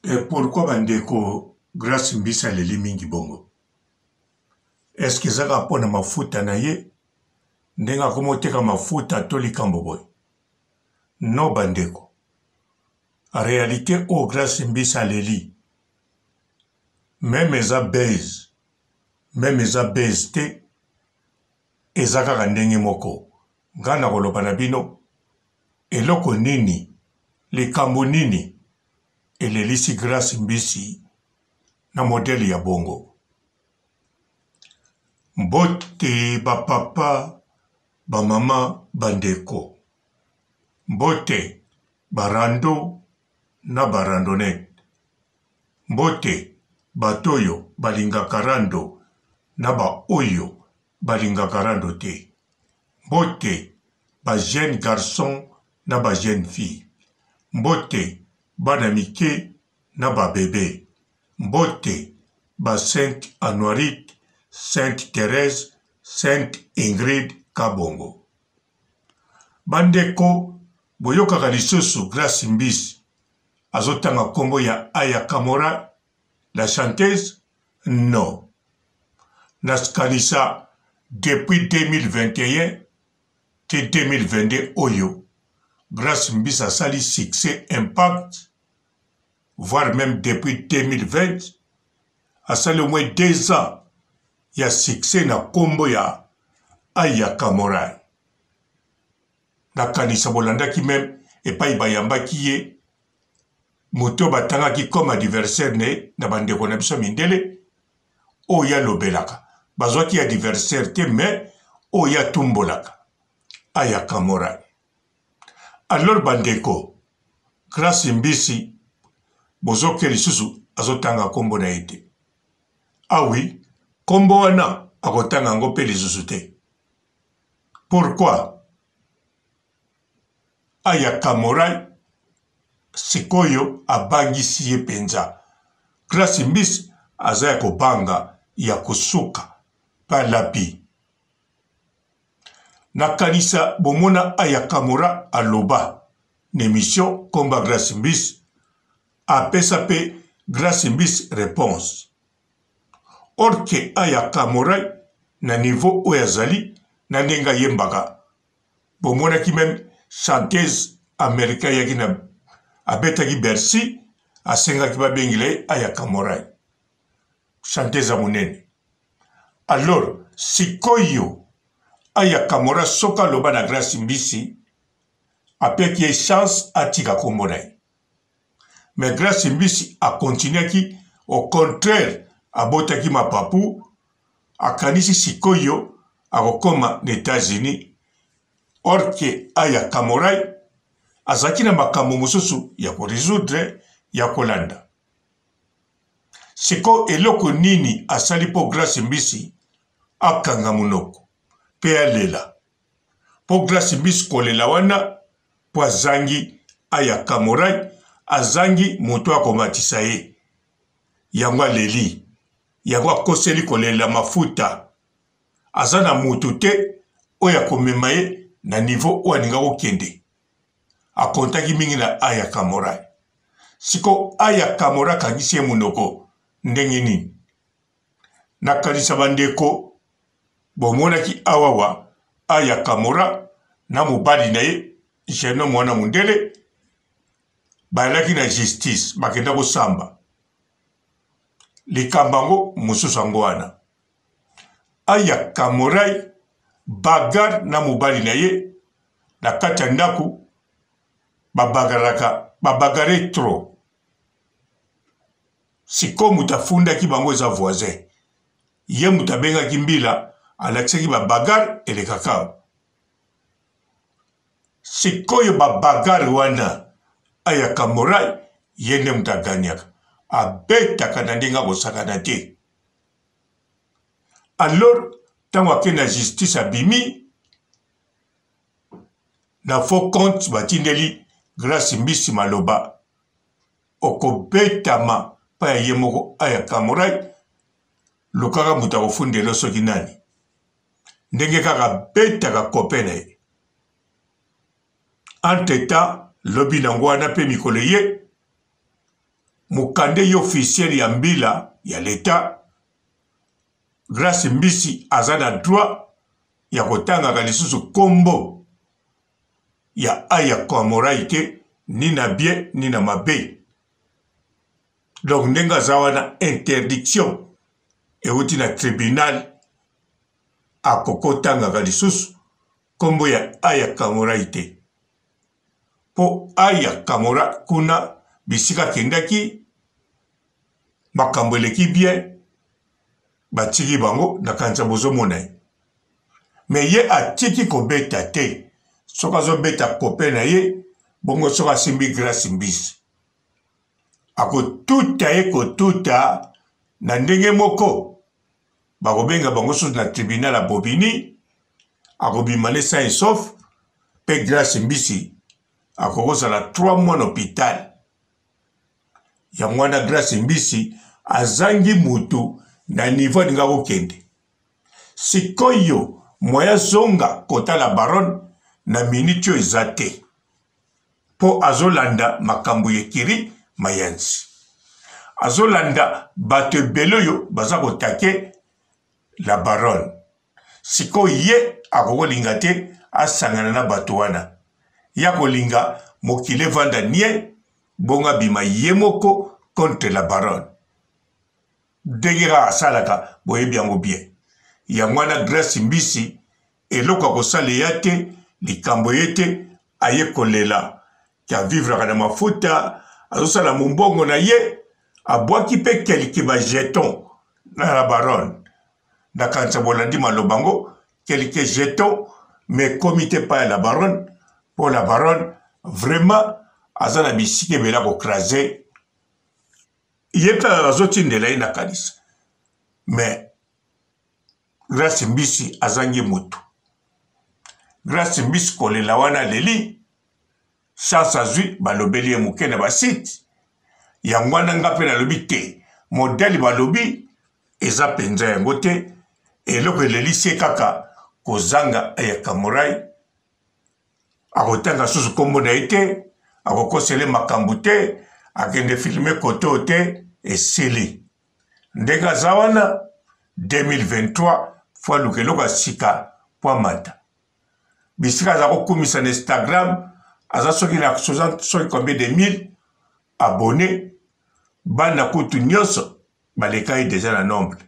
Et pourquoi bandeko grâce mbisa leli mingi bongo? Est-ce que ça rapporte à mafuta na ye? Ndenga komoteka mafuta toli kamboboy? Non bandeko. En réalité, au grâce mbisa leli, même eza base, même eza base te, eza kaka ndenge moko. Ngana koloba na bino, eloko nini, likambo nini, elelisi grâce mbisi na modèle ya bongo. Mbote ba papa, ba mama, bandeko. Mbote barando na barandonete. Mbote batoyo balinga karando na ba oyo balinga karando te. Mbote ba jeune garçon na ba jeune fille. Mbote bana mike na ba bébé. Mbote ba Sainte Anuarite, Sainte Thérèse, Sainte Ingrid Kabongo. Bandeko boyoka lisusu grâce mbisi azotanga kombo ya Aya Kamora, la chanteuse? Non. Naskanisa depuis 2021 te 2022 oyo grâce mbisi asali succès impact, voire même depuis 2020 asali au moins 2 ans ya succès na kombo ya Aya Kamora. Nakanisa bolandaki même epai bayambaki ye moto batangaki comme adversaire ne na bandeko na biso mindele oya lobelaka bazwaki adversaire te mais oya tumbolaka Aya Kamora. Alors bandeko grâce mbisi bozoke lisusu azotanga kombo na ete. Ah oui, kombo wana akotanga ngo pe lisusu te. Pourquoi? Aya Kamora sikoyo abangisi ye penza. Grâce mbisi aza ya kobanga ya kusuka pa lapi. Nakanisa bomona Aya Kamora aloba n'émission komba grâce mbisi apesa pe grâce mbisi réponse. Or que Aya Kamora na niveau oyazali na ndenga yembaka. Bomona ki même chanteuse américaine yaki na abetaki Bercy asengaki babengile Aya Kamora. Chanteuse amunene. Alors sikoyo Aya Kamora soka loba na grâce mbisi apeki ye chance atika kombo na ye. Mais grâce mbisi a continué ki au contraire abotaki mapapu akanisi sikoyo akokoma na États-Unis. Or que Aya Kamora azaki na makambo mosusu ya ko résoudre ya kolanda. Siko eloko nini asali po grâce mbisi akanga munoko pe alela. Po grâce mbisi kolela wana po azangi Aya Kamora azangi moto akomatisa ye. Yango aleli. Yango akoseli kolela mafuta. Azana moto te oya komema ye na niveau oya ninga kokende. Akontaki mingi na Aya Kamora. Siko Aya Kamora kangisi ye munoko ndenge nini. Nakanisa bandeko bomonaki awawa Aya Kamora na mobali na ye jeno mwana mundele bayalaki na justice bakenda kosamba. Likambango mususu ango wana. Aya Kamora bagar na mobali na ye na kati ya ndaku babagare trop. Siko mutafundaki bango eza voisin. Ye mutabengaki mbila alakisaki babagar elekaka. Sikoyo babagar wana Aya Kamora yende mutaganyaka. Abetaka na ndenga kosakana te. Alors tango ake na justice abimi na faux compte batindeli grâce mbisi maloba okobetama pa ya ye moko Aya Kamora lukaka muta kofundela soki nani ndenge kaka betaka kope na ye. Entre temps lobi nango wana pe mikolo ye mukande officiel ya mbila ya l'État, Grace Mbisi azana droit ya kotanga lisusu kombo ya Aya Kamura ite ni na bien ni na mabe. Donc ndenga zawana interdiction euti na tribunal akokotanga lisusu kombo ya Aya Kamura ite. Po Aya Kamura kuna bisika kendaki makambo eleki bien batiki bango na kanisa bozomona. Mais ye atiki kobeta te. Soka zo beta kope na ye bongo soka simbi Grace Mbisi. Ako tuta ye ko tuta na ndenge moko bakobenga bango so na tribunal a Bobini ako bimane sa et sauf pe Grace Mbisi ako kozala 3 mois d'hôpital. Ya mwana Grace Mbisi azangi mutu na niveau ninga kokende. Sikoyo moya zonga kota la baronne na minitio ezate. Po azolanda makambu yekiri mayansi. Azolanda bato beloyo baza kotake la baronne. Siko ye akokolinga te asangana na bato wana. Ya kolinga mokile vanda nie bonga bima ye moko contre la baronne. Degera asalaka boyebi yango bien. Ya mwana Grace Mbisi eloko kosale yate likambo yete aye kolela kia vivre na mafuta azosala mumbongo na ye abwaki pe keliki ba jeton na la baronne na kanisa bolandi malobango keliki jeton mais comité pas la baronne pour la baronne vraiment azana bisike bela ko craser yeka azotindela ina kanisa mais Grace Mbisi azangi mutu. Grace Mbisi kolela wana leli chance azui balobeli ye muke na basite yangwana nga pe na lobi te modèle balobi eza penza yango te eloko leli sie kaka kozanga Aya Kamura akotanga susu kombo na ite akokosele makambo te akende filme koto te esili ndenge aza wana 2023 fois lukeloko sika po mata bisika aza kokumisa na Instagram aza soki na soki combien de 1000 abonnés bana kutu nyonso baleka déjà na nombre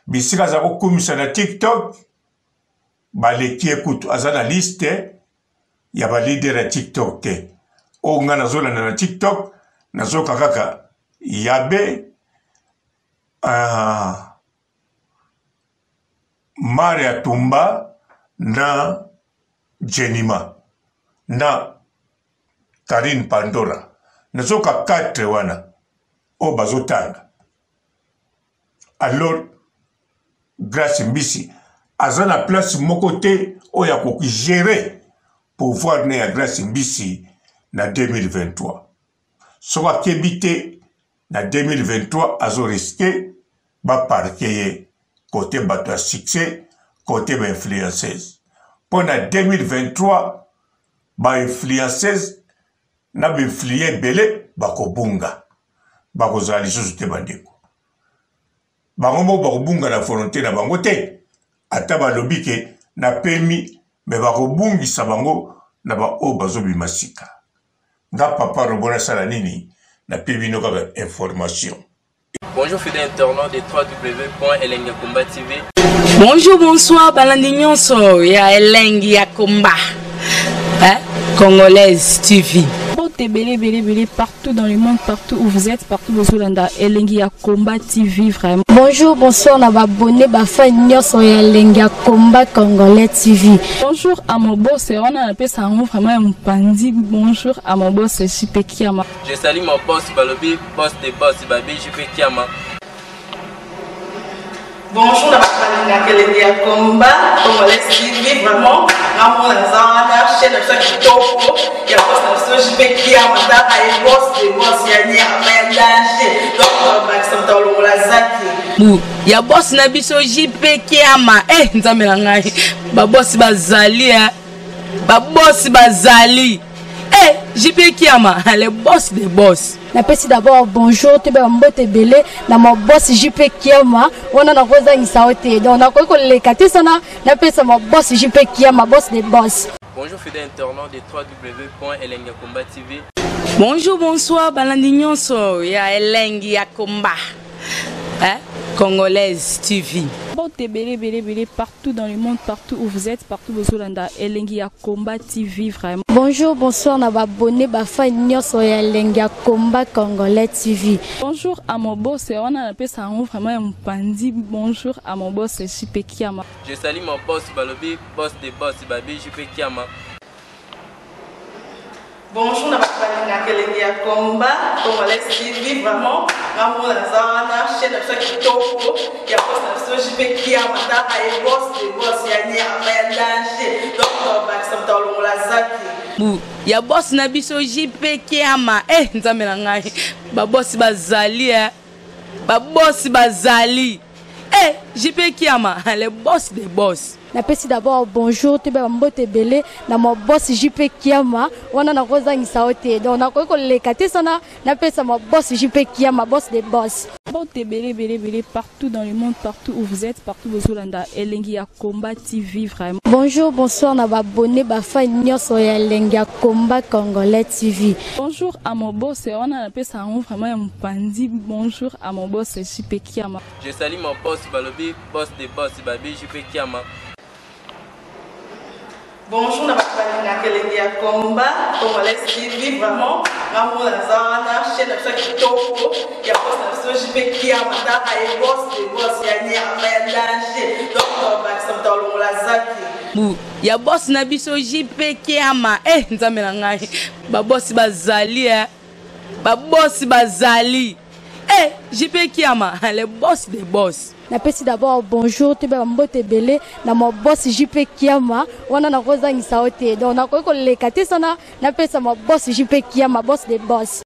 bisika aza kokumisa na TikTok baleki kutu aza na liste ya ba leader ya TikTok te o nga nazolanda na TikTok nazoka kaka yabe Maria Tumba na Jenima na Karine Pandora nazoka 4 wana o bazotanga. Alors Grace Mbisi aza na place moko te o ya ko gérer pouvoir ne ya Grace Mbisi na 2023 soka kebite na 2023 azo risqué ba parquer côté bato succès côté ba influenceuse pour na 2023 ba influenceuse na ba influer belé bakobunga bakozala lisusu te bandeko bango bakobunga na volonté na bango te ata balobi ke na pemi me bakobungisa bango na ba o bazobima sika nga papa robona sala nini na pemi no kaka information. Bonjour fidèles internautes de www.elengiakomba TV. Bonjour, bonsoir, balandi nyonso ya Elengiakomba Congolaise TV. Belé partout dans le monde, partout où vous êtes, partout où vous êtes, Elengiakomba TV vraiment. Bonjour, bonsoir, on a abonné bafan nyonso ya Elengiakomba Congolais TV. Bonjour à mon boss, on a appelé ça vraiment un pandi. Bonjour à mon boss, JP Kiama. Je salue mon boss Balobi, boss des boss Babi, JP Kiama. Bonjour, la Elengiakomba Congolais TV vraiment. Ramon Zana, chaîne de ça qui topo, il y a pas de JP Kiama, et boss des boss, il y a un danger. Donc on va accepter le lazaki. Ya boss na biso JP Kiama nzamela ngai ba boss bazali ba boss bazali JP Kiama, le boss des boss. Napesi d'abord bonjour, tu es mbote belé, na mon boss JP Kiama, on a rosa insaote. Donc on a quoi les katesana, napesi mon boss JP Kiama, boss des boss. Bonjour fidèles internautes de www.elengiakomba TV. Bonjour, bonsoir, balandignon so, ya Elengiakomba. Congolaise TV. Belé, partout dans le monde, partout où vous êtes, partout où vous êtes, Elengiakomba TV, vraiment. Bonjour, bonsoir, na abonné, fan nyonso ya Elengiakomba Congolais TV. Bonjour à mon boss, on a appelé ça vraiment un pandi. Bonjour à mon boss, JP Kiama. Je salue mon boss Balobi, boss des boss, Babi JP Kiama. Bonjour, Elengiakomba Congolais TV, vraiment. Amour la zana, chaîne de chaque topo, il y a pas de JP Kiama, et boss des boss, il y a un danger. Donc, on va accepter la zaki. Ya boss na biso JP Kiama. Nzambe na ngai. Ba boss bazali Ba boss bazali. JP Kiama, le boss des boss. Napesi d'abord bonjour, tu es mbote belé, na mon boss JP Kiama, on a rosa insaote. Donc on a quoi les katesana, napesi mon boss JP Kiama, boss des boss. Belé, partout dans le monde, partout où vous êtes, partout où vous êtes, Elengiakomba TV, vraiment. Bonjour, bonsoir, na abonné, fan nyonso ya Elengiakomba Congolais TV. Bonjour à mon boss, on a appelé ça vraiment un pandi. Bonjour à mon boss, JP Kiama. Je salue mon boss Balobi, boss des boss, Babi JP Kiama. Bonjour, Elengiakomba Congolais TV, vraiment. Amour la zana, chaîne de chaque topo, il y a pas de JP Kiama, et boss des boss, il y a un danger. Donc, on va accepter la zaki. Ya boss na biso JP Kiama. Nzambe na ngai. Ba boss bazali Ba boss bazali. JP Kiama, le boss des boss. Napesi d'abord bonjour, tu es mbote belé, na mon boss JP Kiama, on a rosa insaote. Donc on a quoi les katesana, napesi mon boss JP Kiama, boss des boss.